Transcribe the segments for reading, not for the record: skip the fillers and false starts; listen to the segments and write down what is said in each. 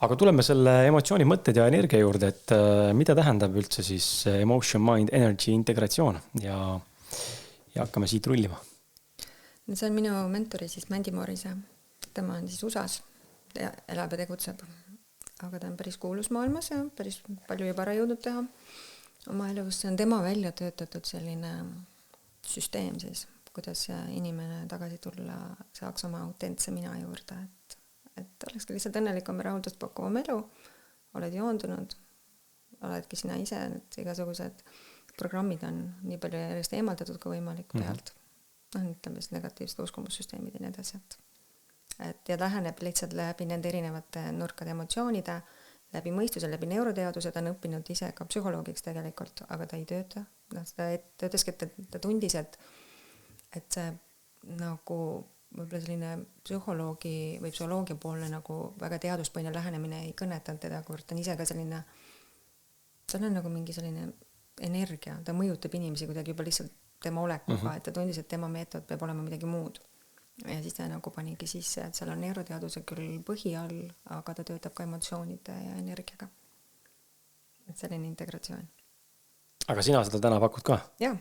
Aga tuleme selle emotsiooni mõtted ja energia juurde, et mida tähendab üldse siis emotion, mind, energy integratsioon ja hakkame siit rullima. See on minu mentori siis Mandy Morrise. Tema on siis USAs, elab ja tegutseb. Aga ta on päris kuulus maailmas ja päris palju juba ära jõudnud teha oma elus. See on tema välja töötatud selline süsteem siis, kuidas inimene tagasi tulla saaks oma autentse mina juurde, et olekski lihtsalt õnnelikum ja rahuldust pakkuvam elu, oled joondunud, oledki sina ise, et igasugused programmid on nii palju järjest eemaldatud kui võimalik pealt. Ütleme siis negatiivsed uskumussüsteemid ja nii edasi. Et ja läheneb lihtsalt läbi nende erinevate nurkade emotsioonide, läbi mõistuse, läbi neuroteaduse, ta on õppinud ise ka psühholoogiks tegelikult, aga ta ei tööta. Ta töötaski, et ta tundis, et see nagu võib-olla selline psühholoogi või psühholoogia poolne nagu väga teaduspõhine lähenemine ei kõnetanud teda, kuivõrd ta on ise ka selline, tal on nagu mingi selline energia, ta mõjutab inimesi kuidagi juba lihtsalt tema olekuga, et ta tundis, et tema meetod peab olema midagi muud. Ja siis ta nagu panigi sisse, et seal on neuroteaduse küll põhi all, aga ta töötab ka emotsioonide ja energiaga. Et selline integratsioon. Aga sina seda täna pakud ka? Ja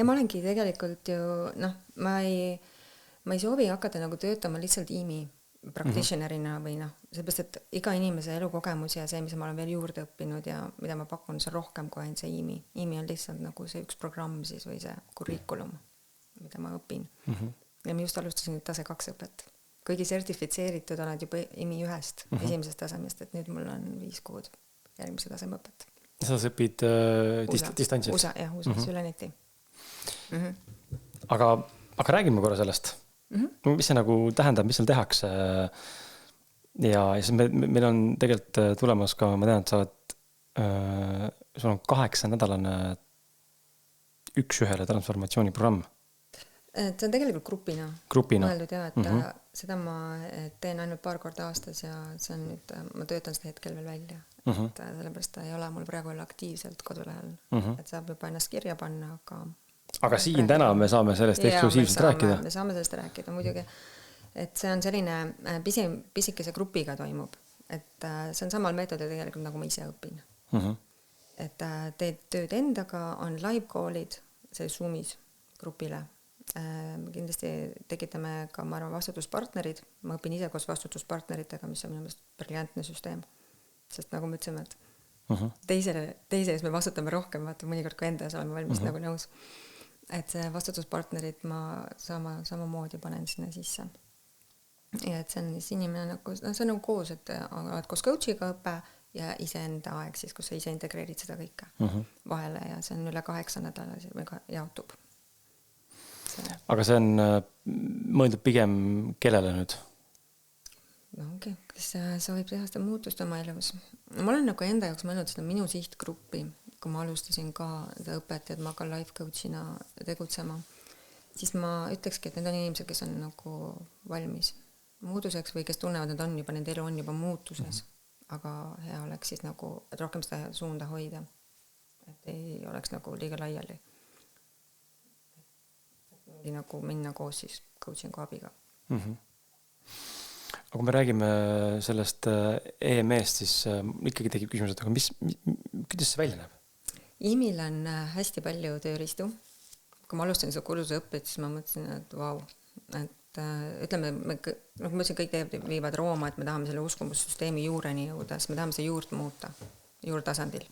ma olengi tegelikult ju, ma ei soovi hakata nagu töötama lihtsalt IMI practitionerina või seepärast, et iga inimese elukogemus ja see, mis ma olen veel juurde õppinud ja mida ma pakun, see on rohkem kui ainult see IMI. IMI on lihtsalt nagu see üks programm siis või see kurikulum, mida ma õpin. Ja ma just alustasin tase 2 õpet. Kuigi sertifitseeritud oled juba IMI 1 esimesest tasemest, et nüüd mul on 5 kuud järgmise taseme õpet. Sa õpid distantsilt? USA, jah, USA üle neti. Aga räägime korra sellest. Mis see nagu tähendab, mis seal tehakse? Ja siis meil on tegelikult tulemas ka, ma tean, et sa oled, sul on 8-nädalane 1-1 transformatsiooniprogramm. See on tegelikult grupina. Mõeldud jah, et seda ma teen ainult paar korda aastas ja see on nüüd, ma töötan seda hetkel veel välja. Et sellepärast ta ei ole mul praegu aktiivselt kodulehel. Et saab juba ennast kirja panna, aga siin täna me saame sellest eksklusiivselt rääkida. Me saame sellest rääkida muidugi, et see on selline pisikese grupiga toimub, et see on samal meetodil tegelikult nagu ma ise õpin. Et teed tööd endaga, on live-koolid, see Zoomis grupile. Kindlasti tekitame ka, ma arvan, vastutuspartnerid. Ma õpin ise koos vastutuspartneritega, mis on minu meelest briljantne süsteem. Sest nagu me ütleme, et teises me vastutame rohkem, vaata mõnikord kui endas oleme valmis nagu nõus. Et see vastutuspartnerid ma samamoodi panen sinna sisse. Ja et see on siis inimene nagu, see on nagu koos, et oled koos coachiga õppe ja iseenda aeg siis, kus sa ise integreerid seda kõike vahele ja see on üle 8 nädala jaotub. Aga see on mõeldud pigem kellele nüüd? Ongi, kes soovib teha seda muutust oma elus. Ma olen nagu enda jaoks mõelnud seda minu sihtgruppi, kui ma alustasin ka seda õpet, et ma ka life coachina tegutsema, siis ma ütlekski, et need on inimesed, kes on nagu valmis muutuseks või kes tunnevad, et on juba, nende elu on juba muutuses, aga hea oleks siis nagu, et rohkem seda suunda hoida, et ei oleks nagu liiga laiali. Nagu minna koos siis coachingu abiga. Aga kui me räägime sellest EME-st, siis ikkagi tekib küsimus, et kuidas see välja näeb? IMIL on hästi palju tööriistu. Kui ma alustasin seda kursuse õppet, siis ma mõtlesin, et vau, et ütleme, nagu ma ütlesin, kõik viivad Rooma, et me tahame selle uskumussüsteemi juureni jõuda, siis me tahame see juurt muuta, juurtasandil.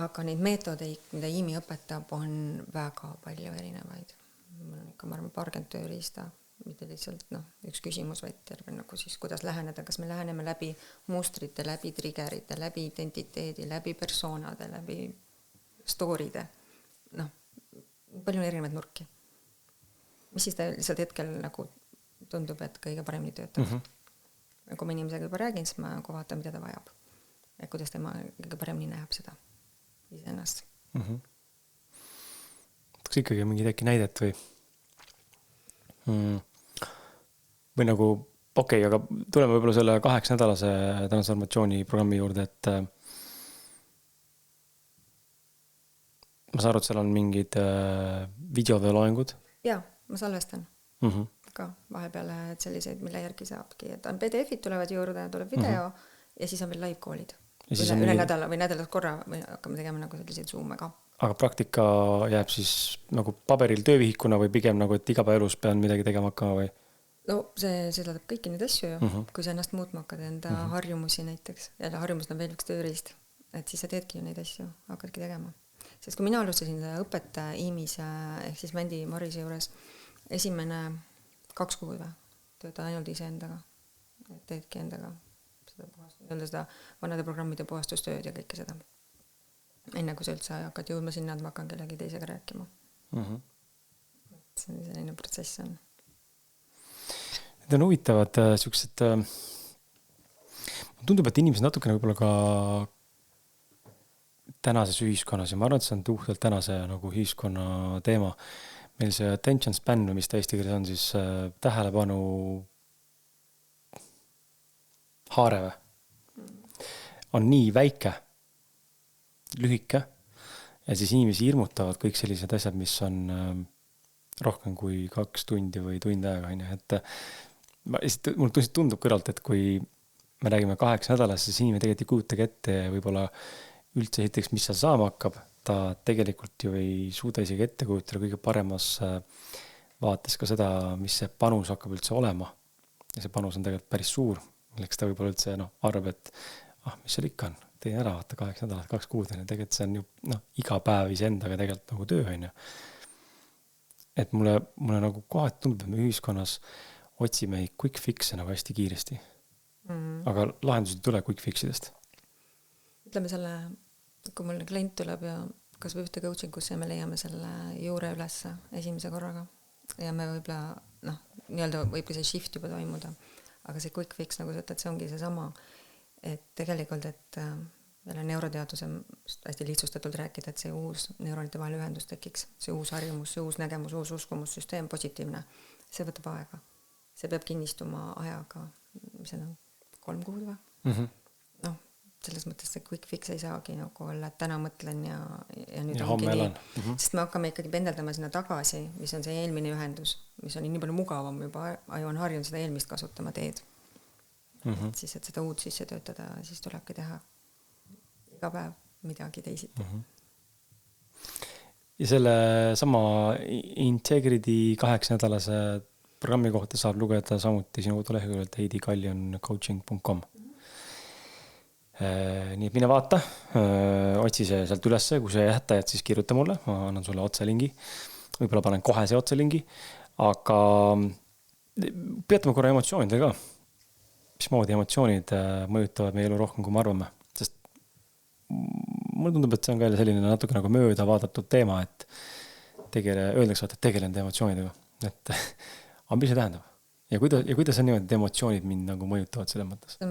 Aga neid meetodeid, mida IMI õpetab, on väga palju erinevaid. Mul on ikka, ma arvan, 40 tööriista, mitte lihtsalt üks küsimus, vaid terve nagu siis, kuidas läheneda, kas me läheneme läbi mustrite, läbi triggerite, läbi identiteedi, läbi persoonade, läbi story'de. Palju on erinevaid nurki. Mis siis ta lihtsalt hetkel nagu tundub, et kõige paremini töötab. Kui ma inimesega juba räägin, siis ma vaatan, mida ta vajab. Ja kuidas tema kõige paremini näeb seda iseennast. Kas ikkagi mingi äkki näidet või nagu, aga tuleme võib-olla selle 8-nädalase transformatsiooniprogrammi juurde, et ma saan aru, et seal on mingid videoloengud? Jaa, ma salvestan ka vahepeale, et selliseid, mille järgi saabki. Et PDF-id tulevad juurde, tuleb video ja siis on veel live-koolid. Üle nii... nädala või nädalas korra või hakkame tegema nagu selliseid Zoom'e ka. Aga praktika jääb siis nagu paberil töövihikuna või pigem nagu, et igapäevaelus pean midagi tegema hakkama või? No see tähendab kõiki neid asju ju, kui sa ennast muutma hakkad, enda harjumusi näiteks. Jälle harjumus on veel üks tööriist, et siis sa teedki ju neid asju, hakkadki tegema. Sest kui mina alustasin õpet IMIS ehk siis Mändi Morise juures, esimene 2 kuud tööta ainult iseendaga, teedki endaga seda vanade programmide puhastustööd ja kõike seda. Enne kui sa üldse hakkad jõudma sinna, et ma hakkan kellegi teisega rääkima. See on selline protsess on. Need on huvitavad siuksed, tundub, et inimesed natukene võib-olla ka tänases ühiskonnas ja ma arvan, et see on tuhtelt tänase nagu ühiskonna teema. Meil see attention span, mis ta eesti keeles on, siis tähelepanu haare on nii väike, lühike ja siis inimesi hirmutavad kõik sellised asjad, mis on rohkem kui 2 tundi või tund aega. Et mul tundub kõrvalt, et kui me räägime 8 nädalas, siis inimene tegelikult ei kujutagi ette võib-olla üldse esiteks, mis seal saama hakkab. Ta tegelikult ju ei suuda isegi ette kujutada kõige paremas vaates ka seda, mis see panus hakkab üldse olema. Ja see panus on tegelikult päris suur, milleks ta võib-olla üldse arvab, et mis seal ikka on, teen ära, vaata 8 nädalat, 2 kuud. Tegelikult see on ju iga päev iseendaga tegelikult nagu töö on ju. Et mulle nagu kohati tundub, et me ühiskonnas otsime quick fix'e nagu hästi kiiresti. Aga lahendused ei tule quick fix'idest. Ütleme selle, kui mul klient tuleb ja kas või ühte coaching'usse ja me leiame selle juure üles esimese korraga ja me võib-olla, nii-öelda võibki see shift juba toimuda, aga see quick fix, nagu sa ütled, see ongi see sama, et tegelikult, et jälle neuroteaduse hästi lihtsustatult rääkida, et see uus neuronite vahel ühendus tekiks, see uus harjumus, see uus nägemus, uus uskumussüsteem, positiivne, see võtab aega. See peab kinnistuma ajaga, mis on 3 kuud või? Selles mõttes see quick fix ei saagi nagu olla, et täna mõtlen ja nüüd ja ongi nii. Sest me hakkame ikkagi pendeldama sinna tagasi, mis on see eelmine ühendus, mis on nii palju mugavam, juba aju on harjunud seda eelmist kasutama teed. Siis, et seda uut sisse töötada, siis tulebki teha iga päev midagi teisiti. Ja selle sama Integrity 8-nädalase programmi kohta saab lugeda samuti sinu koduleheküljelt heidikaljoncoaching.com. Nii et mine vaata, otsi see sealt ülesse, kui see jätta, et siis kirjuta mulle, ma annan sulle otselingi, võib-olla panen kohe see otselingi, aga peatame korra emotsioonidega ka. Mismoodi emotsioonid mõjutavad meie elu rohkem, kui me arvame, sest mulle tundub, et see on ka selline natuke nagu mööda vaadatud teema, et öeldakse, et tegelen emotsioonidega, et aga mis see tähendab? Ja kuidas on niimoodi, et emotsioonid mind nagu mõjutavad selles mõttes?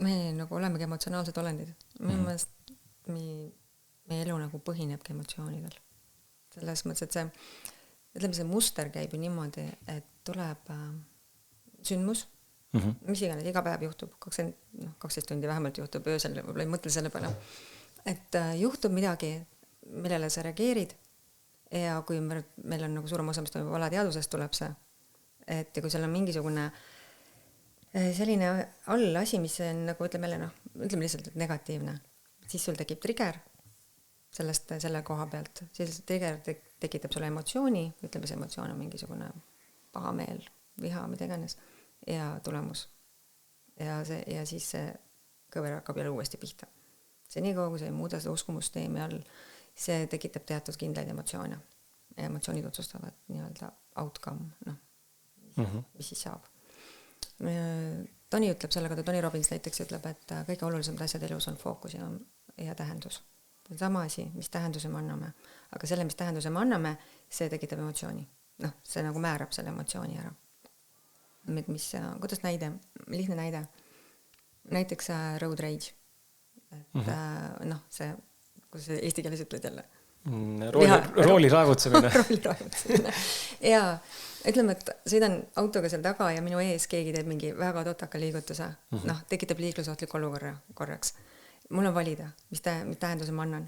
Me nagu olemegi emotsionaalsed olendid. Minu meelest meie elu nagu põhinebki emotsioonidel. Selles mõttes, et see muster käib ju niimoodi, et tuleb sündmus, mis iganes, iga päev juhtub, 12 tundi vähemalt juhtub öösel, võib-olla ei mõtle selle peale, et juhtub midagi, millele sa reageerid ja kui meil on nagu suurem osa, mis toimub alateadvusest, tuleb see, et kui seal on mingisugune selline all asi, mis on nagu ütleme lihtsalt et negatiivne, siis sul tekib trigger selle koha pealt, siis trigger tekitab sulle emotsiooni, ütleme see emotsioon on mingisugune pahameel, viha, mida iganes ja tulemus ja siis see kõver hakkab jälle uuesti pihta. See nii kaua, kui see ei muuda seda uskumusteemi all, see tekitab teatud kindlaid emotsioone ja emotsioonid otsustavad nii-öelda outcome, mis siis saab. Toni ütleb selle kohta, Toni Robbins näiteks ütleb, et kõige olulisemad asjad elus on fookus ja tähendus. See on sama asi, mis tähenduse me anname. Aga selle, mis tähenduse me anname, see tekitab emotsiooni. See nagu määrab selle emotsiooni ära. Kuidas näide? Lihtne näide. Näiteks road rage. See, kuidas see eesti keeles ütled jälle? Rooli raevutsemine. Ja ütleme, et sõidan autoga seal taga ja minu ees keegi teeb mingi väga totaka liigutuse. Tekitab liiklusohtlik olukorra korraks. Mul on valida, mis tähenduse ma annan.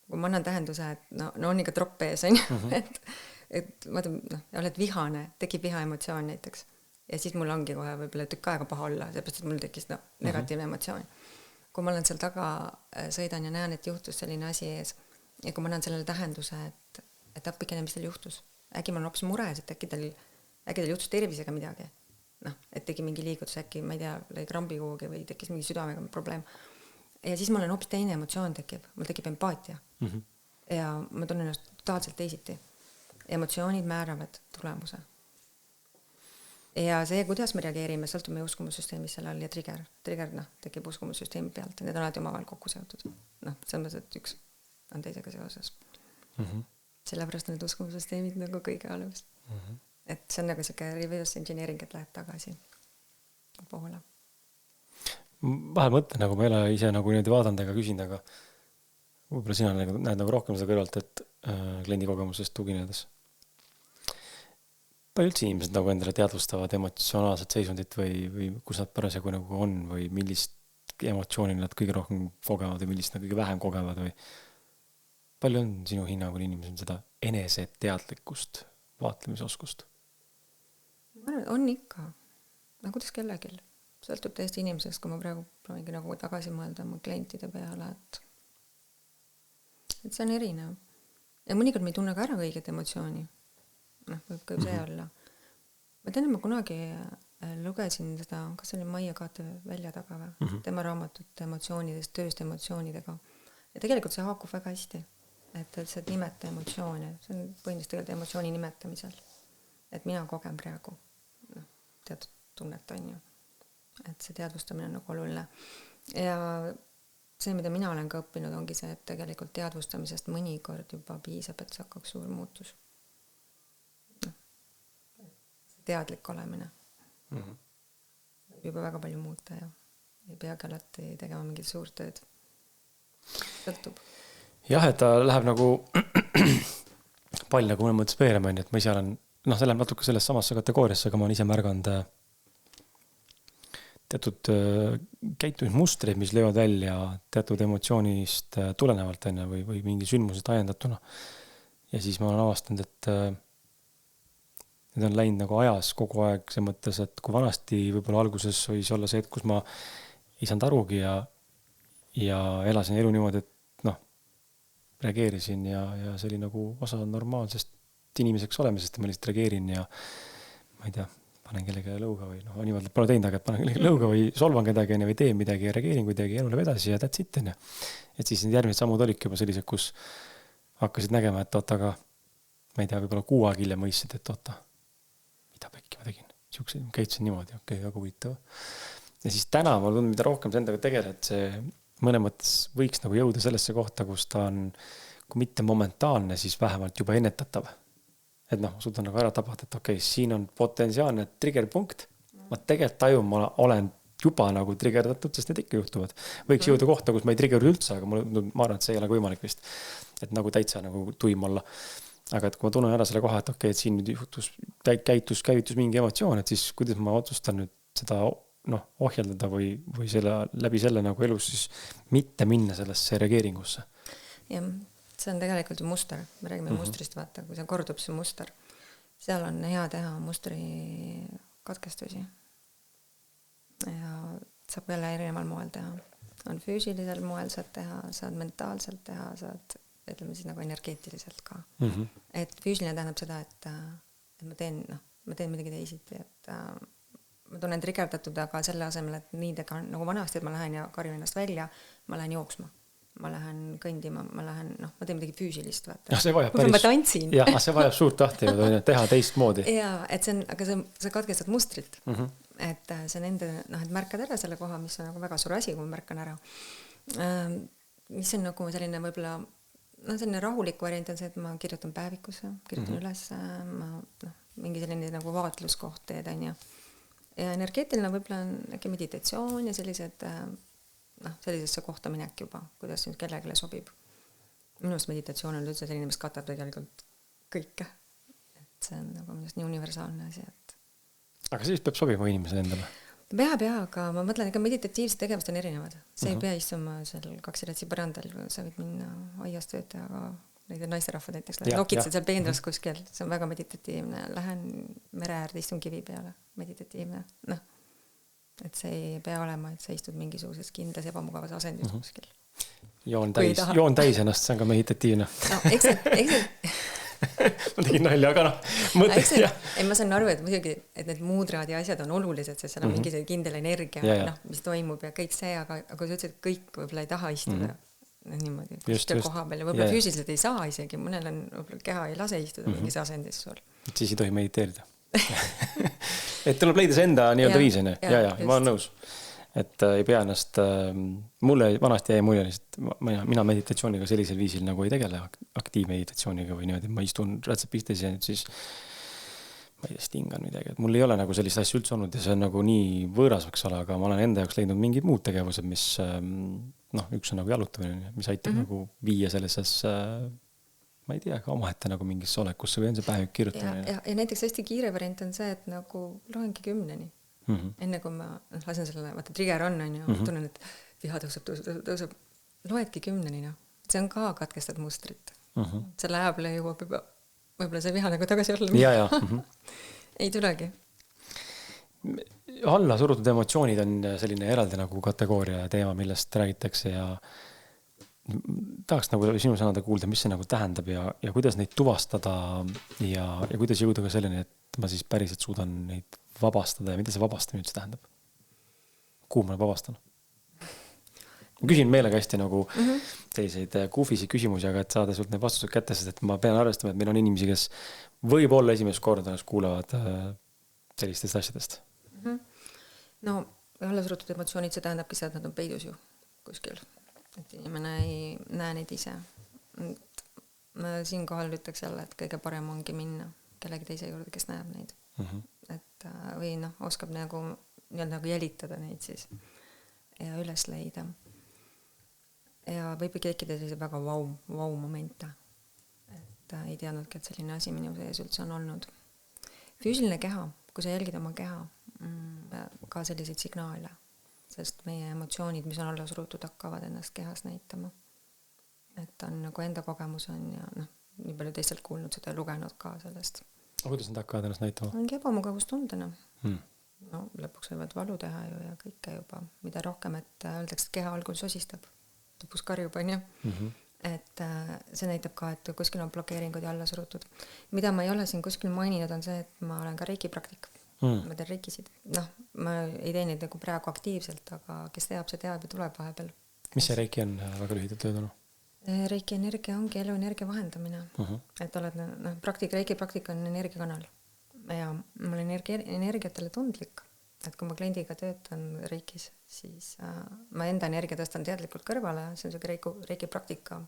Kui ma annan tähenduse, et on ikka tropp ees, et oled vihane, tekib viha emotsioon näiteks. Ja siis mul ongi kohe võib-olla tükk aega paha olla, seepärast, et mul tekkis negatiivne emotsioon. kui ma olen seal taga, sõidan ja näen, et juhtus selline asi ees ja kui ma näen sellele tähenduse, et appikene, mis teil juhtus, äkki ma olen hoopis mures, et äkki teil juhtus tervisega midagi, noh, et tegi mingi liigutus, äkki, ma ei tea, lõi krambi kuhugi või tekkis mingi südamega probleem ja siis mul on hoopis teine emotsioon mul tekib empaatia ja ma tunnen ennast totaalselt teisiti. Emotsioonid määravad tulemuse. Ja see, kuidas me reageerime, sõltub meie uskumussüsteemis selle all ja trigger, noh, tekib uskumussüsteemi pealt ja need on alati omavahel kokku seotud. Noh, selles mõttes, et üks on teisega seoses. Sellepärast on need uskumussüsteemid nagu kõige alus. Et see on nagu siuke reverse engineering, et lähed tagasi poole. Vahel mõtlen, nagu ma ei ole ise nagu niimoodi vaadanud ega küsinud, aga võib-olla sina näed nagu rohkem seda kõrvalt, et kliendi kogemusest tuginedes. Palju üldse inimesed nagu endale teadvustavad emotsionaalset seisundit või kus nad parasjagu nagu on või millist emotsiooni nad kõige rohkem kogevad või millist nad kõige vähem kogevad või palju on sinu hinnangul inimesel seda eneseteadlikkust, vaatlemisoskust? Ma arvan, on ikka. No kuidas kellegil? Sõltub täiesti inimesest, kui ma praegu proovigi nagu tagasi mõelda oma klientide peale, et see on erinev. Ja mõnikord me ei tunne ka ära õiget emotsiooni. Noh, võib ka see olla. Ma tean, et ma kunagi lugesin seda, kas see oli Maie Kaate välja taga või? Tema raamatut emotsioonidest, tööst emotsioonidega. Ja tegelikult see haakub väga hästi. Et see nimeta emotsioone. See on põhimõtteliselt tegelikult emotsiooni nimetamisel. Et mina kogen praegu teatud tunnet on ju. Et see teadvustamine on nagu oluline. Ja see, mida mina olen ka õppinud, ongi see, et tegelikult teadvustamisest mõnikord juba piisab, et see hakkaks suur muutus. Teadlik olemine. Juba väga palju muuta ja ei peagi alati tegema mingit suurt tööd. Sõltub. Jah, et ta läheb nagu pall nagu mõne mõttes veerema, et ma ise olen, see läheb natuke selles samasse kategooriasse, aga ma olen ise märganud teatud käitumismustreid, mis löövad välja teatud emotsioonist tulenevalt enne või mingi sündmusest ajendatuna. Ja siis ma olen avastanud, et need on läinud nagu ajas kogu aeg see mõttes, et kui vanasti võib-olla alguses võis olla see, et kus ma ei saanud arugi ja elasin elu niimoodi, et reageerisin ja see oli nagu osa normaalsest inimeseks olemisest ja ma lihtsalt reageerin ja ma ei tea, panen kellegi lõuga või niimoodi pole teinud, aga panen kellegi lõuga või solvan kedagi või teen midagi ja reageerin kuidagi elu läheb edasi ja that's it. Et siis need järgmised sammud olidki juba sellised, kus hakkasid nägema, et aga ma ei tea, võib-olla 6 aega hiljem mõistsid, et mida pekki ma tegin. Siukseid käitusin niimoodi, väga huvitav. Ja siis täna ma tundnud, mida rohkem see endaga tegeled, see mõne mõttes võiks nagu jõuda sellesse kohta, kus ta on, kui mitte momentaalne, siis vähemalt juba ennetatav. Et suudan nagu ära tabata, et siin on potentsiaalne triggerpunkt. Ma tegelikult tajun, ma olen juba nagu triggerdatud, sest need ikka juhtuvad. Võiks jõuda kohta, kus ma ei triggeru üldse, aga ma arvan, et see ei ole võimalik vist. Et nagu täitsa nagu tuim olla. Aga et kui ma tunnen ära selle koha, et siin nüüd käitus mingi emotsioon, et siis kuidas ma otsustan nüüd seda ohjeldada või läbi selle nagu elus siis mitte minna sellesse reageeringusse. Ja see on tegelikult ju muster. Me räägime mustrist, vaata, kui see kordub see muster. Seal on hea teha mustri katkestusi. Ja saab jälle erineval moel teha. On füüsilisel moel saad teha, saad mentaalselt teha, saad ütleme siis nagu energeetiliselt ka. Et füüsiline tähendab seda, et ma teen midagi teisiti, et ma tunnen triggerdatud, aga selle asemel, et nii tega nagu vanasti, et ma lähen ja karjun ennast välja, ma lähen jooksma. Ma lähen kõndima, ma teen midagi füüsilist. Vaata. Ja see vajab päris... Ma tantsin. Ja, see vajab suurt tahti teha teistmoodi. Ja, et see on, aga sa katkestad mustrit. Et see on enda, et märkad ära selle koha, mis on nagu väga suur asi, kui ma märkan ära. Mis on nagu selline võib-olla selline rahulik variant on see, et ma kirjutan päevikusse, kirjutan üles, mingi selline nagu vaatluskoht teed, on ju. Ja energeetiline võib-olla on äkki meditatsioon ja sellisesse kohta minek juba, kuidas nüüd kellegile sobib. Minust meditatsioon on üldse selline, mis katab tegelikult kõike. Et see on nagu nii universaalne asi. Aga siis peab sobima inimesele endale? Peab, aga ma mõtlen, ega meditatiivsed tegevust on erinevad. See ei pea istuma seal 2 retsi põrandal, sa võid minna aias töötaja, aga neid naisterahvad näiteks nokitsed seal peendras kuskil, see on väga meditatiivne. Lähen mere äärde, istun kivi peale, meditatiivne. et see ei pea olema, et sa istud mingisuguses kindlas ebamugavas asendis kuskil. Joon täis ennast, see on ka meditatiivne. No, eks ma tegin nalja, aga ei, ma saan aru, et muidugi, et need muudraad ja asjad on olulised, sest seal on mingi kindel energia, mis toimub ja kõik see, aga kui sa ütlesid, et kõik võib-olla ei taha istuda niimoodi, koha peal ja võib-olla füüsiliselt ei saa isegi, mõnel on võib-olla keha ei lase istuda mingis asendis sul. Et siis ei tohi mediteerida. Et tuleb leida see enda nii-öelda viisine. Ja, ma olen nõus. Et ei pea ennast, mulle vanasti jäi mulje lihtsalt, mina meditatsiooniga sellisel viisil nagu ei tegele aktiivmeditatsiooniga või niimoodi, ma istun rätsepistes ja nüüd siis ma ei tea, stingan midagi, et mul ei ole nagu sellist asja üldse olnud ja see on nagu nii võõras võiks olla, aga ma olen enda jaoks leidnud mingid muud tegevused, mis üks on nagu jalutamine, mis aitab nagu viia sellises ma ei tea, ka omaette nagu mingisse olekusse või on see päev kirjutamine. Ja näiteks hästi kiire variant on see, et nagu loengi 10-ni. Enne kui ma lasen selle, vaata trigger on ja tunnen, et viha tõuseb. Loedki 10-ni, see on ka katkestad mustrit. See läheb jõuab juba, võib-olla see viha nagu tagasi olla. Ja. Ei tulegi. Alla surutud emotsioonid on selline eraldi nagu kategooria ja teema, millest räägitakse ja tahaks nagu sinu sõnada kuulda, mis see nagu tähendab ja kuidas neid tuvastada ja kuidas jõuda ka selleni, et ma siis päriselt suudan neid vabastada ja mida see vabastamine üldse tähendab? Kuhu ma vabastan? Ma küsin meelega hästi nagu selliseid goofisi küsimusi, aga et saada sult need vastused kätte, sest et ma pean arvestama, et meil on inimesi, kes võib-olla esimest korda kuulavad sellistest asjadest. No, allasurutud emotsioonid, see tähendabki seda, et nad on peidus ju kuskil. Et inimene ei näe neid ise. Ma siinkohal ütleks jälle, et kõige parem ongi minna kellegi teise juurde, kes näeb neid. Et või oskab nagu jälitada neid siis ja üles leida. Ja võib tekkida sellise väga vau momente. Et ei teadnudki, et selline asi minu sees üldse on olnud. Füüsiline keha, kui sa jälgid oma keha, ka selliseid signaale, sest meie emotsioonid, mis on alla surutud, hakkavad ennast kehas näitama. Et on nagu enda kogemus on ja nii palju teistelt kuulnud seda ja lugenud ka sellest. Kuidas nad hakkavad ennast näitama? Ongi ebamugavustundena. No, lõpuks võivad valu teha ju ja kõike juba. Mida rohkem, et öeldakse, et keha algul sosistab. Lõpuks karjub on ju. Et see näitab ka, et kuskil on blokeeringud ja alla surutud. Mida ma ei ole siin kuskil maininud on see, et ma olen ka reiki praktik. Ma teen reikisid. Ma ei tee neid nagu praegu aktiivselt, aga kes teab, see teab ja tuleb vahepeal. Mis see reiki on väga lühidalt töötanud? Reiki energia ongi eluenergia vahendamine. Et oled, reiki praktika on energiakanal. Ja ma olen energiatele tundlik. Et kui ma kliendiga töötan reikis, siis ma enda energia tõstan teadlikult kõrvale. See on reiki praktika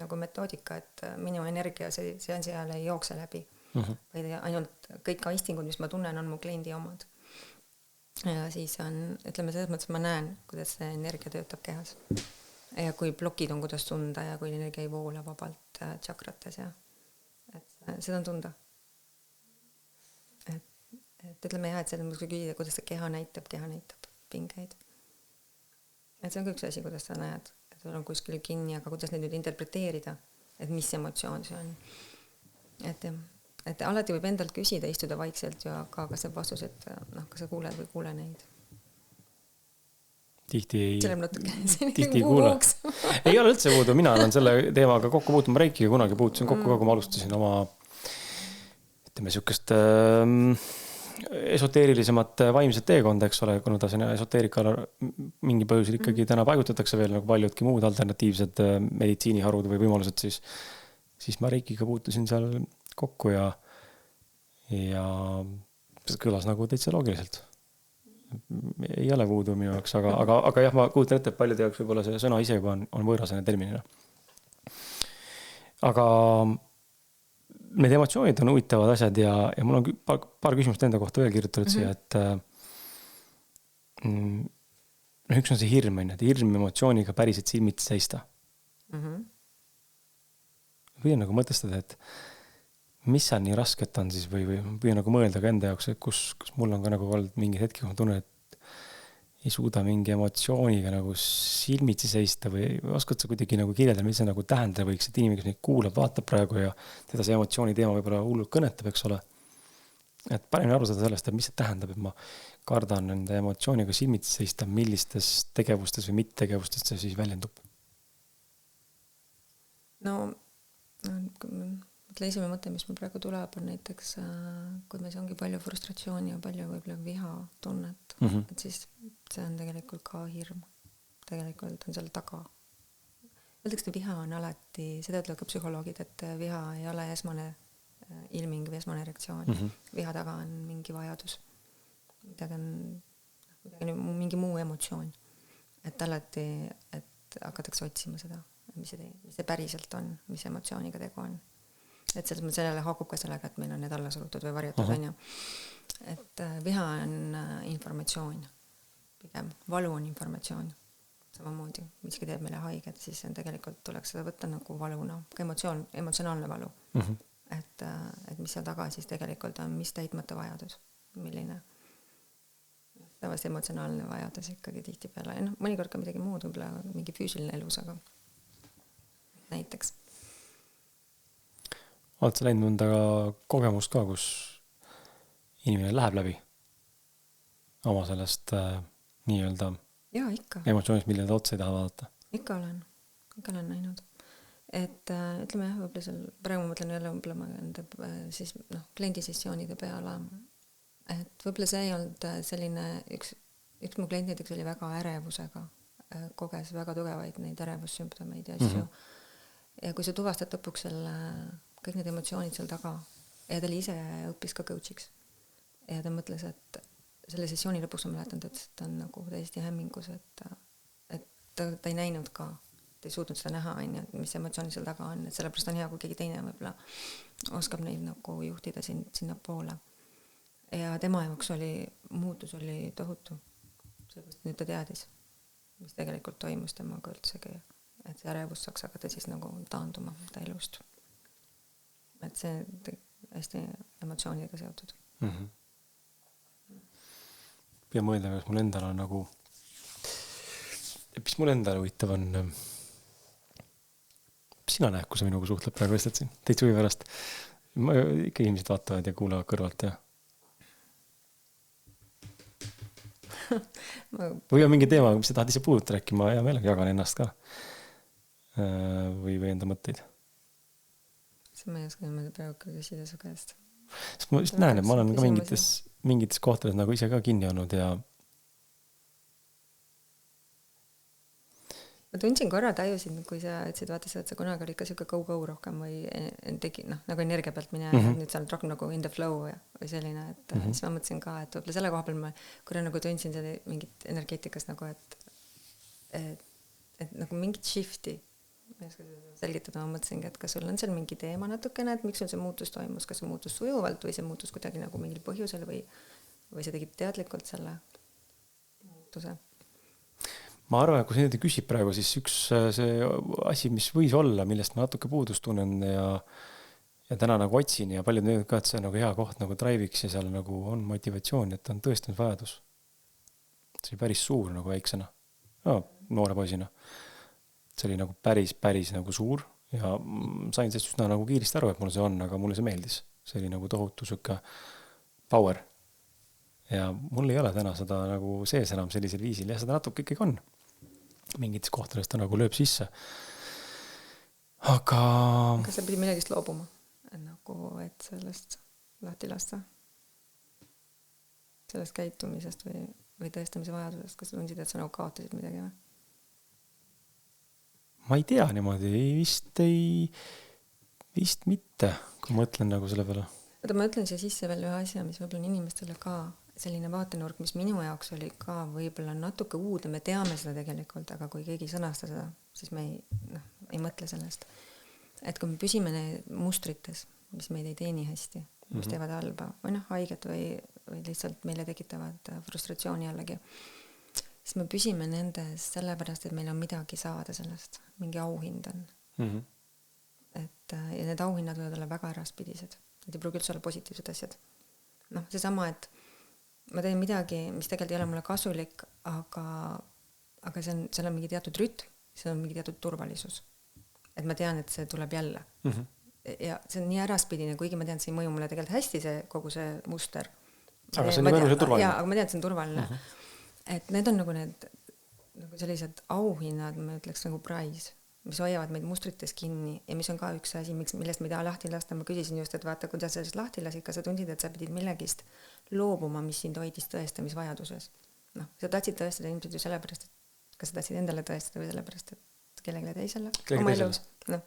nagu metoodika, et minu energia seansi ajal ei jookse läbi. Vaid ainult kõik aistingud, mis ma tunnen, on mu kliendi omad. Ja siis on, ütleme selles mõttes, ma näen, kuidas see energia töötab kehas. Ja kui plokid on, kuidas tunda ja kui energia ei voola vabalt tšakrates ja et seda on tunda. Et ütleme jah, et seda mõttes küsida, kuidas see keha näitab pingeid. Et see on üks asi, kuidas sa näed, et sul on kuskil kinni, aga kuidas neid nüüd interpreteerida, et mis emotsioon see on. Et alati võib endalt küsida, istuda vaikselt ja ka kas see vastus, et kas sa kuuled või kuule neid. Tihti ei kuule. Ei ole üldse puudu, mina olen selle teemaga kokku puutuma reikiga kunagi puutusin kokku, kui ma alustasin oma sihukest esoteerilisemat vaimset teekonda, eks ole, kuna ta sinna esoteerikale mingi põhjusel ikkagi täna paigutatakse veel nagu paljudki muud alternatiivsed meditsiiniharud või võimalused, siis ma reikiga puutusin seal kokku ja see kõlas nagu täitsa loogiliselt. Ei ole puudu minu jaoks, aga jah, ma kuutan ette, et paljude jaoks võib-olla see sõna ise juba on võõrasene terminina. Aga need emotsioonid on huvitavad asjad ja mul on paar küsimust enda kohta veel kirjutatud siia, et üks on see hirm, et hirm emotsiooniga päriselt silmitsi seista. Või on nagu mõtestada, et mis seal nii rasket on siis või püüan nagu mõelda ka enda jaoks, et kus mul on ka nagu olnud mingi hetki, kui ma tunnen, et ei suuda mingi emotsiooniga nagu silmitsi seista või oskad sa kuidagi nagu kirjeldada, mis see nagu tähendada võiks, et inimene, kes neid kuulab, vaatab praegu ja teda see emotsiooni teema võib-olla hullult kõnetab, eks ole. Et paremini aru saada sellest, et mis see tähendab, et ma kardan nende emotsiooniga silmitsi seista, millistes tegevustes või mittegevustes see siis väljendub? No, mõtle esimene mõte, mis mul praegu tuleb, on näiteks, kui meil ongi palju frustratsiooni ja palju võib-olla viha tunnet, et siis see on tegelikult ka hirm. Tegelikult on seal taga. Öeldakse, et viha on alati, seda ütlevad ka psühholoogid, et viha ei ole esmane ilming või esmane reaktsioon. Viha taga on mingi vajadus. Midagi on mingi muu emotsioon. Et alati, et hakatakse otsima seda, mis see päriselt on, mis emotsiooniga tegu on. Et sellele haakub ka sellega, et meil on need alla surutud või varjatud, on ju. Et viha on informatsioon. Pigem valu on informatsioon. Samamoodi, miski teeb meile haiget, siis tegelikult tuleks seda võtta nagu valuna, ka emotsionaalne valu. Et mis seal taga siis tegelikult on, mis täitmata vajadus, milline tavaliselt emotsionaalne vajadus ikkagi tihti peale. Ja mõnikord ka midagi muud, võib-olla mingi füüsiline elus, aga näiteks. Oled sa läinud mõnda kogemust ka, kus inimene läheb läbi oma sellest nii-öelda Jaa, ikka. Emotsioonist, mille ta otsa ei taha vaadata. Ikka olen näinud. Et ütleme jah, võib-olla seal, praegu ma mõtlen jälle võib-olla siis kliendisessioonide peale, et võib-olla see ei olnud selline, üks mu klient näiteks oli väga ärevusega, koges väga tugevaid neid ärevussümptomeid ja asju. Ja kui sa tuvastad lõpuks selle, kõik need emotsioonid seal taga, ja ta ise õppis ka coachiks. Ja ta mõtles, et selle sessiooni lõpuks ma mäletan, ta ütles, et ta on nagu täiesti hämmingus, et ta ei näinud ka, ta ei suutnud seda näha, mis emotsiooni seal taga on, et sellepärast on hea, kui keegi teine võib-olla oskab neid nagu juhtida sinna poole. Ja tema jaoks muutus oli tohutu. Sellepärast nüüd ta teadis, mis tegelikult toimus temaga üldsegi, et see ärevus saaks hakata siis nagu taanduma ta elust. Et see hästi emotsiooniga seotud. Ja mõelda, kas mul endal on nagu, mis mul endal huvitav on, sina näed, kui sa minuga suhtled praegu lihtsalt siin, teid suvi pärast. Ikka inimesed vaatavad ja kuulavad kõrvalt ja. Või on mingi teema, mis sa tahad ise puudutada, äkki ma hea meelega jagan ennast ka või enda mõtteid. See ma ei oska niimoodi praegu küsida su käest. Ma just näen, et ma olen ka mingites kohtades nagu ise ka kinni olnud ja ma tundsin korra tajusin, kui sa ütlesid, vaata sa, et sa kunagi olid ka siuke go rohkem või tegi, nagu energia pealt mine, nüüd sa oled rohkem nagu in the flow või selline, et siis ma mõtlesin ka, et võib-olla selle koha peal ma korra nagu tundsin seda mingit energeetikast nagu, et nagu mingit shifti ma ei oska selgitada, ma mõtlesingi, et kas sul on seal mingi teema natukene, et miks sul see muutus toimus, kas see muutus sujuvalt või see muutus kuidagi nagu mingil põhjusel või sa tegid teadlikult selle muutuse? Ma arvan, et kui sa nüüd küsib praegu, siis üks see asi, mis võis olla, millest ma natuke puudust tunnen ja täna nagu otsin ja paljud need ka, et see on nagu hea koht nagu drive'iks ja seal nagu on motivatsioon, et on tõesti vajadus. See oli päris suur nagu väiksena, noore poisina. See oli nagu päris nagu suur ja sain sellest üsna nagu kiiresti aru, et mul see on, aga mulle see meeldis. See oli nagu tohutu sükke power. Ja mul ei ole täna seda nagu sees enam sellisel viisil ja seda natuke ikkagi on. Mingites kohtades ta nagu lööb sisse. Aga kas sa pidi millegist loobuma? Et sellest lahti lasta? Sellest käitumisest või tõestamise vajadusest? Kas sa tundsid, et sa nagu kaotasid midagi või? Ma ei tea niimoodi, vist mitte, kui ma mõtlen nagu selle peale. Ma ütlen siia sisse veel ühe asja, mis võib-olla on inimestele ka selline vaatenurk, mis minu jaoks oli ka võib-olla natuke uudne, me teame seda tegelikult, aga kui keegi sõnasta seda, siis me ei mõtle sellest. Et kui me püsime mustrites, mis meid ei teeni hästi, mis teevad halba või haiget või lihtsalt meile tekitavad frustratsiooni jällegi, siis me püsime nendes sellepärast, et meil on midagi saada sellest, mingi auhind on. Ja need auhinnad võivad olla väga äraspidised. Need ei pruugi üldse olla positiivsed asjad. Seesama, et ma teen midagi, mis tegelikult ei ole mulle kasulik, aga seal on mingi teatud rütm, see on mingi teatud turvalisus. Et ma tean, et see tuleb jälle. Ja see on nii äraspidine, kuigi ma tean, et see ei mõju mulle tegelikult hästi, see kogu see muster. Aga see on juba elu turvaline. Jaa, aga ma tean, et see on turvaline. Et need on nagu need nagu sellised auhinnad, ma ütleks nagu prize, mis hoiavad meid mustrites kinni ja mis on ka üks asi, millest me ei taha lahti lasta. Ma küsisin just, et vaata, kuidas sellest lahti lasid, kas sa tundsid, et sa pidid millegist loobuma, mis sind hoidis tõestamisvajaduses. Noh, sa tahtsid tõestada ilmselt ju sellepärast, et kas sa tahtsid endale tõestada või sellepärast, et kellelegi teisele oma elus. No,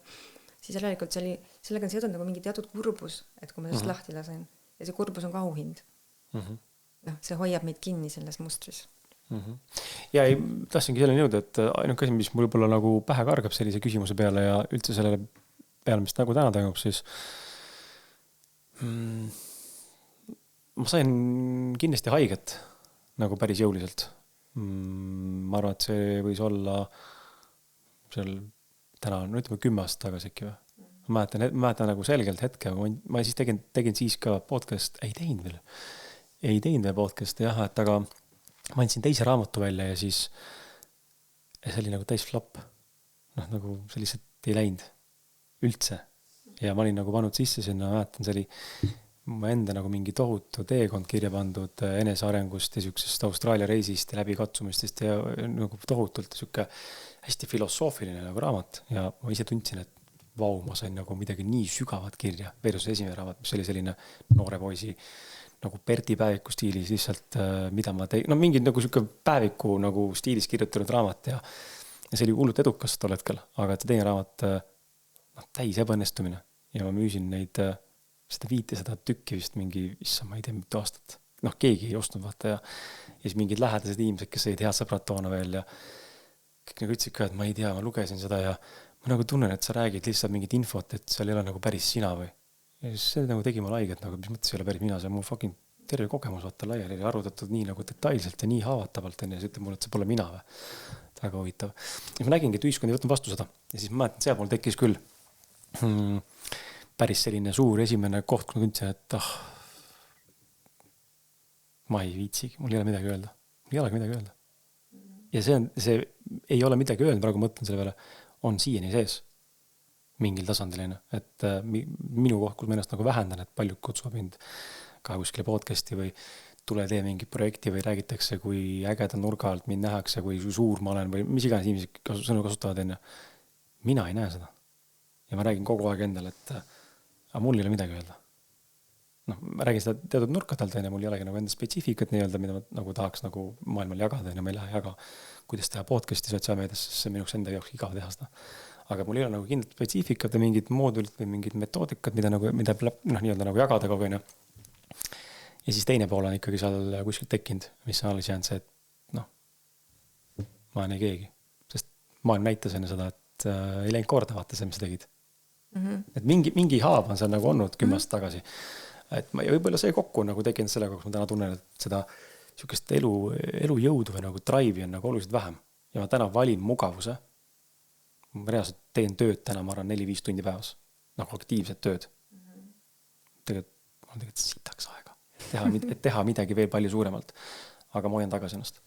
siis järelikult sellega on seotud nagu mingi teatud kurbus, et kui ma sellest lahti lasen ja see kurbus on ka auhind. Noh, see hoiab meid kinni selles mustris. Ja ei, tahtsingi selleni jõuda, et ainuke asi, mis mul võib-olla nagu pähe kargab sellise küsimuse peale ja üldse sellele peale, mis nagu täna toimub, siis ma sain kindlasti haiget nagu päris jõuliselt. Ma arvan, et see võis olla seal täna, no ütleme 10 aastat tagasi äkki või. Ma mäletan nagu selgelt hetke, ma siis tegin siis ka podcast, ei teinud veel podcast, jah, et aga ma andsin teise raamatu välja ja siis see oli nagu täis flop. Noh, nagu see lihtsalt ei läinud üldse. Ja ma olin nagu pannud sisse sinna, mäletan, see oli ma enda nagu mingi tohutu teekond kirja pandud enesearengust ja siuksest Austraalia reisist ja läbikatsumistest ja nagu tohutult siuke hästi filosoofiline nagu raamat. Ja ma ise tundsin, et vau, ma sain nagu midagi nii sügavat kirja. Versus esimene raamat, mis oli selline noore poisi nagu Perti päeviku stiilis lihtsalt, mida ma tegin, no mingi nagu siuke päeviku nagu stiilis kirjutanud raamat ja see oli hullult edukas tol hetkel, aga see teine raamat täis ebaõnnestumine ja ma müüsin neid 500 tükki vist mingi, ma ei tea, mitu aastat. Noh, keegi ei ostnud vaata ja siis mingid lähedased inimesed, kes olid head sõbrad toona veel ja kõik nagu ütlesid ka, et ma ei tea, ma lugesin seda ja ma nagu tunnen, et sa räägid lihtsalt mingit infot, et seal ei ole nagu päris sina või. Ja siis see nagu tegi mulle haiget, nagu mis mõttes ei ole päris mina, see on mu fucking terve kogemus vaata laiali arvutatud nii nagu detailselt ja nii haavatavalt ja siis ütleb mulle, et see pole mina või. Väga huvitav. Ja ma nägingi, et ühiskond ei võtnud vastu seda ja siis ma mäletan, seal mul tekkis küll päris selline suur esimene koht, kui ma tundsin, et ma ei viitsigi, mul ei ole midagi öelda. Mul ei olegi midagi öelda. Ja see ei ole midagi öelda, praegu mõtlen selle peale, on siiani sees mingil tasandiline, et minu koht, kus ma ennast nagu vähendan, et paljud kutsuvad mind ka kuskile podcasti või tule tee mingi projekti või räägitakse, kui ägeda nurga alt mind nähakse, kui suur ma olen või mis iganes inimesed sõnu kasutavad enne. Mina ei näe seda. Ja ma räägin kogu aeg endale, et aga mul ei ole midagi öelda. Noh, ma räägin seda teatud nurkadalt, mul ei olegi nagu enda spetsiifikat nii-öelda, mida ma nagu tahaks nagu maailmal jagada ja ma ei lähe jaga, kuidas teha podcasti sotsiaalmeedias, sest see minuks enda jaoks igav teha seda. Aga mul ei ole nagu kindlat spetsiifikat või mingid moodulit või mingid metoodikat, mida nii-öelda nagu jagada kogu aeg. Ja siis teine pool on ikkagi seal kuskilt tekkinud, mis on alles jäänud see, et ma olen ei keegi. Sest maailm näitas enne seda, et ei läinud korda vaata see, mis tegid. Et mingi haav on seal nagu olnud 10 aastat tagasi. Et ja võib-olla see kokku on nagu tekkinud sellega, kus ma täna tunnen, et seda sihukest elu jõudu või nagu drive'i on nagu oluliselt vähem. Ja ma täna valin mugavuse. Ma reaalselt teen tööd täna, ma arvan 4-5 tundi päevas. Nagu aktiivset tööd. Tegelikult sitaks aega. Et teha midagi veel palju suuremalt. Aga ma hoian tagasi ennast.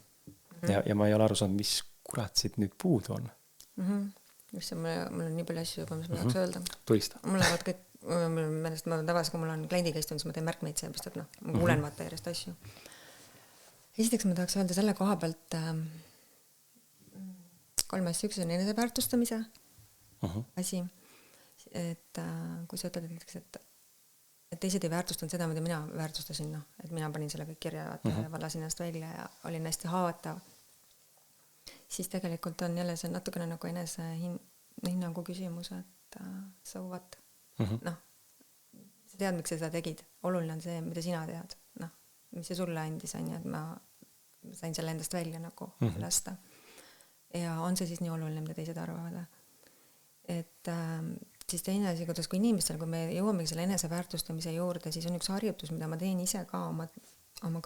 Ja ma ei ole aru saanud, mis kurat siit nüüd puudu on. Just mul on nii palju asju juba, mis ma tahaks öelda. Tulista. Mul on kõik, ma tavaliselt, kui mul on kliendiga istunud, siis ma teen märkmeid sellepärast, et ma kuulen vaata järjest asju. Esiteks ma tahaks öelda selle koha pealt 3 asja, üks on eneseväärtustamise asi, et kui sa ütled näiteks, et teised ei väärtustanud seda, mida mina väärtustasin, et mina panin selle kõik kirja ja valasin ennast välja ja olin hästi haavatav, siis tegelikult on jälle see natukene nagu enese hinnangu küsimus, et so what? Noh, sa tead, miks sa seda tegid. Oluline on see, mida sina tead. Noh, mis see sulle andis, on, et ma sain selle endast välja nagu lasta. Ja on see siis nii oluline, mida teised arvavad. Et siis teine asi, kuidas kui inimestel, kui me jõuamegi selle eneseväärtustamise juurde, siis on üks harjutus, mida ma teen ise ka oma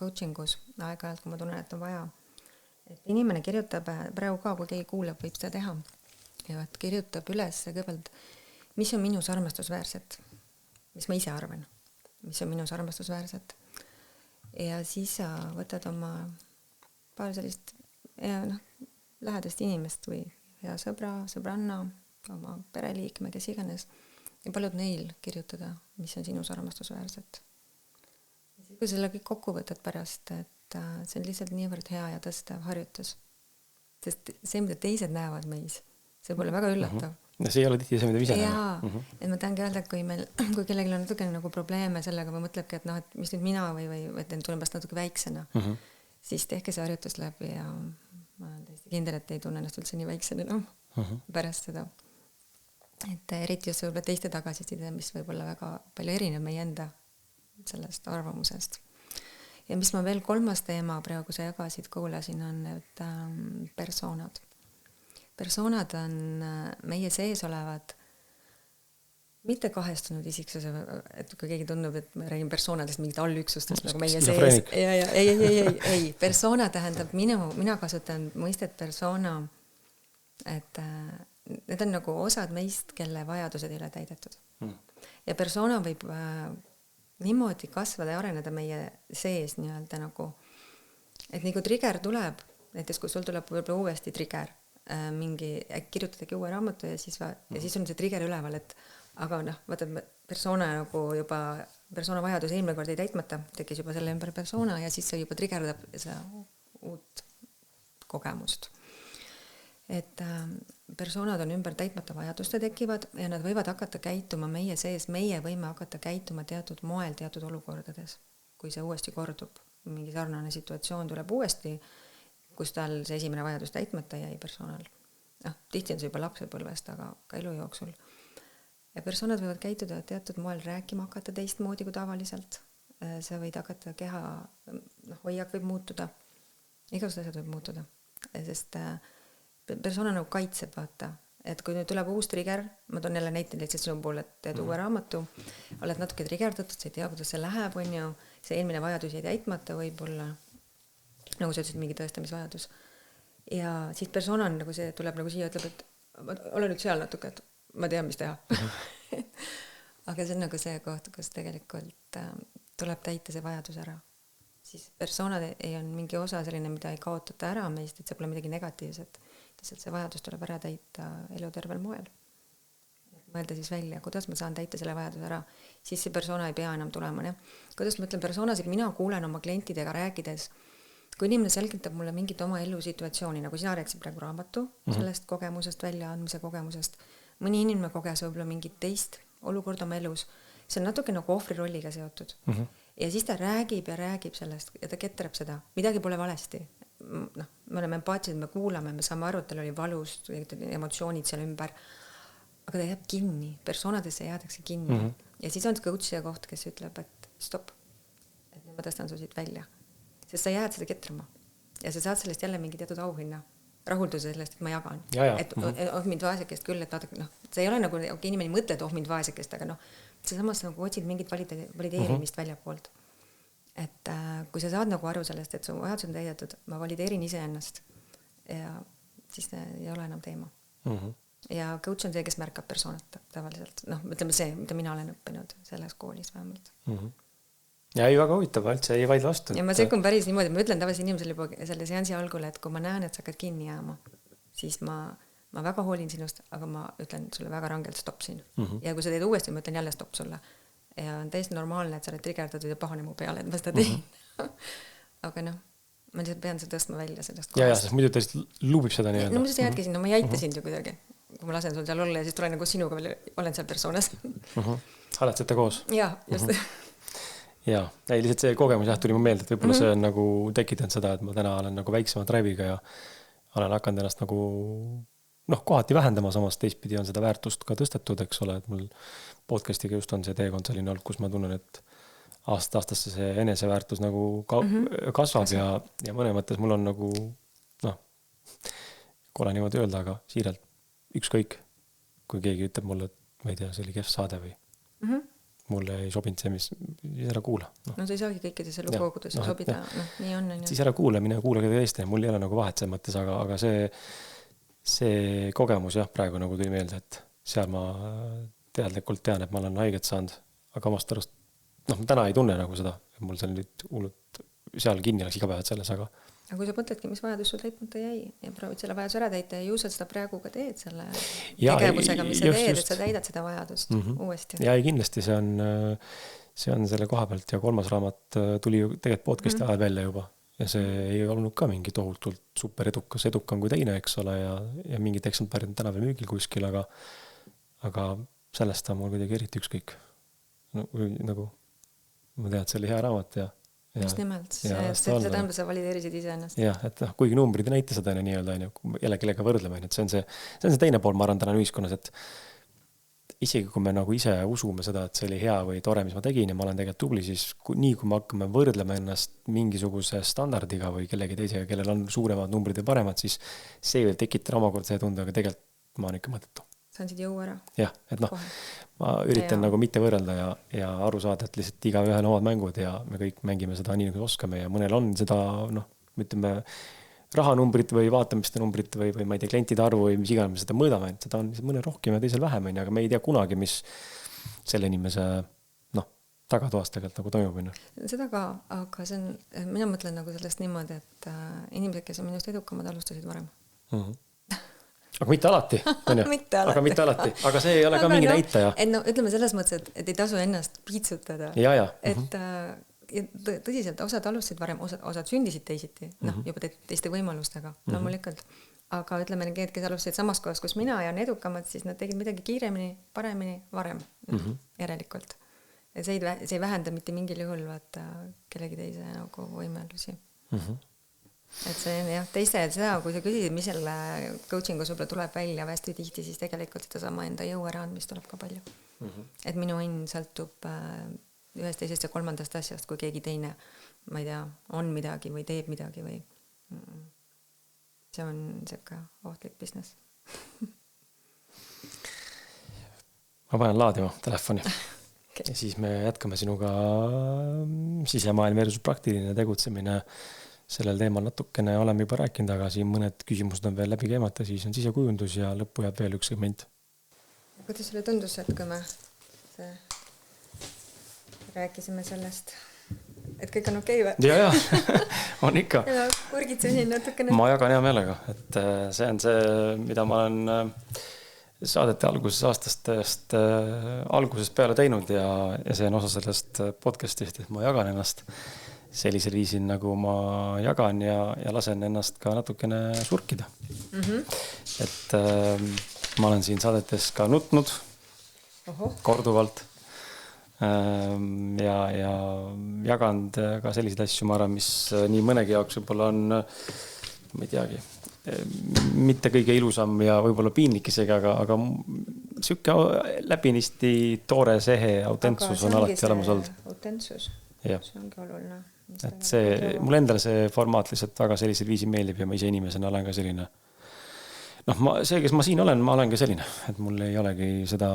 coachingus aeg-ajalt, kui ma tunnen, et on vaja. Et inimene kirjutab, praegu ka, kui keegi kuuleb, võib seda teha. Ja et kirjutab üles kõigepealt, mis on minus armastusväärset, mis ma ise arvan, mis on minus armastusväärset. Ja siis sa võtad oma paar sellist lähedast inimest või hea sõbranna, oma pereliikme, kes iganes, ja palud neil kirjutada, mis on sinus armastusväärset. Ja siis, kui selle kõik kokku võtad pärast, et see on lihtsalt niivõrd hea ja tõstev harjutus. Sest see, mida teised näevad meis, see pole väga üllatav. Ja see ei ole tihti see, mida ise näeme. Et ma tahangi öelda, et kui kellelgi on natuke nagu probleeme sellega või mõtlebki, et noh, et mis nüüd mina või et tulen pärast natuke väiksena, siis tehke see harjutus läbi ja ma olen täiesti kindel, et ei tunne ennast üldse nii väiksena enam pärast seda. Et eriti just võib-olla teiste tagasiside, mis võib-olla väga palju erineb meie enda sellest arvamusest. Ja mis ma veel 3. teema praegu sa jagasid, kuulasin, on need persoonad. Persoonad on meie sees olevad mitte kahestunud isiksuse, et kui keegi tundub, et ma räägin persoonadest mingit allüksustest nagu meie sees. Ei. Persona tähendab mina kasutan mõistet persona, et need on nagu osad meist, kelle vajadused ei ole täidetud. Ja persona võib niimoodi kasvada ja areneda meie sees nii-öelda nagu, et nii kui trigger tuleb, näiteks kui sul tuleb võib-olla uuesti trigger, kirjutadagi uue raamatu ja siis on see trigger üleval, et aga noh, vaata persona nagu juba, persona vajadus eelmine kord ei täitmata, tekkis juba selle ümber persona ja siis see juba triggerdab seda uut kogemust. Et personad on ümber täitmata vajaduste tekivad ja nad võivad hakata käituma meie sees, meie võime hakata käituma teatud moel, teatud olukordades, kui see uuesti kordub, mingi sarnane situatsioon tuleb uuesti, kus tal see esimene vajadus täitmata jäi personal. Tihti on see juba lapsepõlvest, aga ka elu jooksul. Ja personad võivad käituda teatud moel rääkima hakata teistmoodi kui tavaliselt. Sa võid hakata keha, hoiak võib muutuda. Igasugused asjad võib muutuda. Sest persona nagu kaitseb, vaata. Et kui nüüd tuleb uus trigger, ma toon jälle näiteid lihtsalt sinu poole, et teed uue raamatu, oled natuke triggerdatud, sa ei tea, kuidas see läheb, on ju, see eelmine vajadus jäi täitmata võib-olla, nagu sa ütlesid, mingi tõestamisvajadus. Ja siis persona on nagu see, tuleb nagu siia, ütleb, et ole nüüd seal natuke, et ma tean, mis teha. Aga see on nagu see koht, kus tegelikult tuleb täita see vajadus ära. Siis personad ei on mingi osa selline, mida ei kaotata ära meist, et see pole midagi negatiivset. Lihtsalt see vajadus tuleb ära täita elutervel moel. Mõelda siis välja, kuidas ma saan täita selle vajaduse ära. Siis see persona ei pea enam tulema. Ne? Kuidas ma ütlen personasid, mina kuulen oma klientidega rääkides, kui inimene selgitab mulle mingit oma elusituatsiooni, nagu sina rääkisid praegu raamatu, sellest kogemusest, väljaandmise kogemusest, mõni inimene koges võib-olla mingit teist olukorda oma elus, see on natuke nagu ohvri rolliga seotud. Ja siis ta räägib ja räägib sellest ja ta ketrab seda, midagi pole valesti. Me oleme empaatilised, me kuulame, me saame aru, et tal oli valust, emotsioonid seal ümber, aga ta jääb kinni, personadesse jäädakse kinni. Ja siis on coach'i koht, kes ütleb, et stopp, et ma tõstan su siit välja. Sest sa jääd seda ketrama ja sa saad sellest jälle mingi teatud auhinna, rahulduse sellest, et ma jagan. Et mind vaesekest küll, et see ei ole nagu, inimene ei mõtle, et mind vaesekest, aga see samas nagu otsid mingit valideerimist välja poolt. Et kui sa saad nagu aru sellest, et su vajadus on täidetud, ma valideerin iseennast ja siis ei ole enam teema. Ja coach on see, kes märkab personat tavaliselt. Ütleme see, mida mina olen õppinud selles koolis vähemalt. Ja ei väga huvitav, üldse ei vaid vastu. Ja ma sekkun päris niimoodi, ma ütlen tavaliselt inimesele juba selle seansi algul, et kui ma näen, et sa hakkad kinni jääma, siis ma väga hoolin sinust, aga ma ütlen sulle väga rangelt stopp siin. Ja kui sa teed uuesti, ma ütlen jälle stopp sulle. Ja on täiesti normaalne, et sa oled triggerdatud ja pahane mu peale, et ma seda teen. Aga ma lihtsalt pean seda tõstma välja sellest kohast. Ja, sest muidu ta luubib seda nii. No ma siis jäädki sinna, ma ei aita sind ju kuidagi. Kui ma lasen sul seal olla ja siis tulen nagu sinuga veel, olen seal persoonas. Halatsete koos? Ja, just. Ja, ei, lihtsalt see kogemus tuli mu meelde, et võib-olla see on nagu tekitanud seda, et ma täna olen nagu väiksema drive'iga ja olen hakanud ennast nagu kohati vähendama, samas teistpidi on seda väärtust ka tõstetud, eks ole, et mul podcastiga just on see teekond selline olnud, kus ma tunnen, et aastasse see eneseväärtus nagu kasvab ja mõne mõttes mul on nagu kole niimoodi öelda, aga siiralt ükskõik, kui keegi ütleb mulle, et ma ei tea, see oli kehv saade või mulle ei sobinud see, mis ära kuula. No sa ei saagi kõikidesse luguogudesse sobida, nii on. Siis ära kuula, mine kuula keda teiste, mul ei ole nagu vahet see mõttes, aga see kogemus praegu nagu tuli meelde, et seal ma teadlikult tean, et ma olen haiget saanud, aga omast arust, täna ei tunne nagu seda, et mul seal nüüd hullult seal kinni oleks igapäevad selles, aga kui sa mõtledki, mis vajadus sul täitmata jäi ja proovid selle vajaduse ära täita ja ju sa seda praegu ka teed selle tegevusega, mis sa teed, et sa täidad seda vajadust uuesti. Ja kindlasti see on see on selle koha pealt ja 3. raamat tuli ju tegelikult podcast'i ajal välja juba. Ja see ei olnud ka mingi tohutult super edukas, edukam kui teine, eks ole, ja mingid eksemplarid on täna veel müügil kuskil, aga sellest on mul kuidagi eriti ükskõik. Nagu ma tean, et see oli hea raamat ja just nimelt, see tähendab, sa valideerisid ise ennast. Jah, et kuigi numbrid ei näita seda nii-öelda, jälle kellega võrdleme, et see on see teine pool, ma arvan, täna ühiskonnas, et isegi kui me nagu ise usume seda, et see oli hea või tore, mis ma tegin ja ma olen tegelikult tubli, siis nii kui me hakkame võrdlema ennast mingisuguse standardiga või kellegi teisega, kellel on suuremad numbrid ja paremad, siis see veel tekitab omakorda see tunde, aga tegelikult ma olen ikka mõttetu. Saansid jõu ära. Jah, et ma üritan nagu mitte võrrelda ja aru saada, et lihtsalt igaühel on omad mängud ja me kõik mängime seda nii, nagu oskame ja mõnel on seda, ütleme, rahanumbrit või vaatamiste numbrit või ma ei tea, klientide arvu või mis iganes me seda mõõdame, et seda on mõne rohkem ja teisel vähem, aga me ei tea kunagi, mis selle inimese tagatoast tegelikult nagu toimub. Seda ka, aga see on, mina mõtlen nagu sellest niimoodi, et inimesed, kes on minust edukamad, alustasid varem. Aga mitte alati, aga mitte alati, aga see ei ole ka mingi näitaja. Et ütleme selles mõttes, et ei tasu ennast piitsutada. Ja. Et tõsiselt, osad alustasid varem, osad sündisid teisiti, juba teiste võimalustega, loomulikult. Aga ütleme, need, kes alustasid samas kohas, kus mina ja on edukamad, siis nad tegid midagi kiiremini, paremini, varem, järelikult. Ja see ei vähenda mitte mingil juhul vaata kellegi teise nagu võimalusi. Et see on jah, teiste seda, kui sa küsid, mis selle coachingus võib-olla tuleb välja hästi tihti, siis tegelikult seda sama enda jõu äraandmist tuleb ka palju. Et minu õnn sõltub ühest, teisest ja kolmandast asjast, kui keegi teine, ma ei tea, on midagi või teeb midagi või see on selline ohtlik business. Ma panen laadima telefoni. Okay. Ja siis me jätkame sinuga sisemaailm versus praktiline tegutsemine. Sellel teemal natukene oleme juba rääkinud, aga siin mõned küsimused on veel läbi käimata, siis on sisekujundus ja lõppu jääb veel üks segment. Kuidas sulle tundus, et kui me rääkisime sellest, et kõik on okei või? Ja, on ikka. Ja kurgitsesin natukene. Ma jagan hea meelega, et see on see, mida ma olen saadete aastast algusest peale teinud ja see on osa sellest podcastist, et ma jagan ennast sellisel viisil, nagu ma jagan ja lasen ennast ka natukene surkida. Et ma olen siin saadetes ka nutnud korduvalt ja jaganud ka selliseid asju, ma arvan, mis nii mõnegi jaoks võib-olla on, ma ei teagi, mitte kõige ilusam ja võib-olla piinlik isegi, aga siuke läbinisti toore sehe autentsus on alati olemas olnud. Autentsus, see ongi oluline. Et see, mul endale see formaat lihtsalt väga sellisel viisi meeldib ja ma ise inimesena olen ka selline. See, kes ma siin olen, ma olen ka selline, et mul ei olegi seda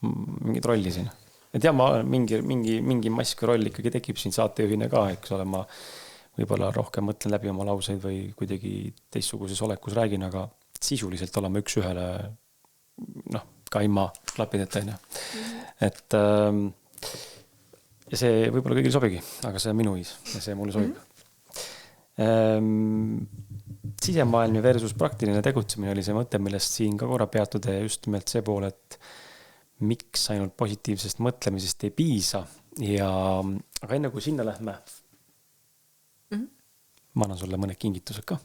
mingit rolli siin. Et ja, ma mingi mask roll ikkagi tekib siin saatejuhina ka, eks ole, ma võib-olla rohkem mõtlen läbi oma lauseid või kuidagi teistsuguses olekus räägin, aga sisuliselt olema üks ühele, ka ilma klapideta, et ja see võib-olla kõigil sobigi, aga see on minu viis ja see mulle sobib. Sisemaailm versus praktiline tegutsemine oli see mõte, millest siin ka korra peatuda ja just nimelt see pool, et miks ainult positiivsest mõtlemisest ei piisa. Aga enne kui sinna lähme, ma annan sulle mõned kingitused ka.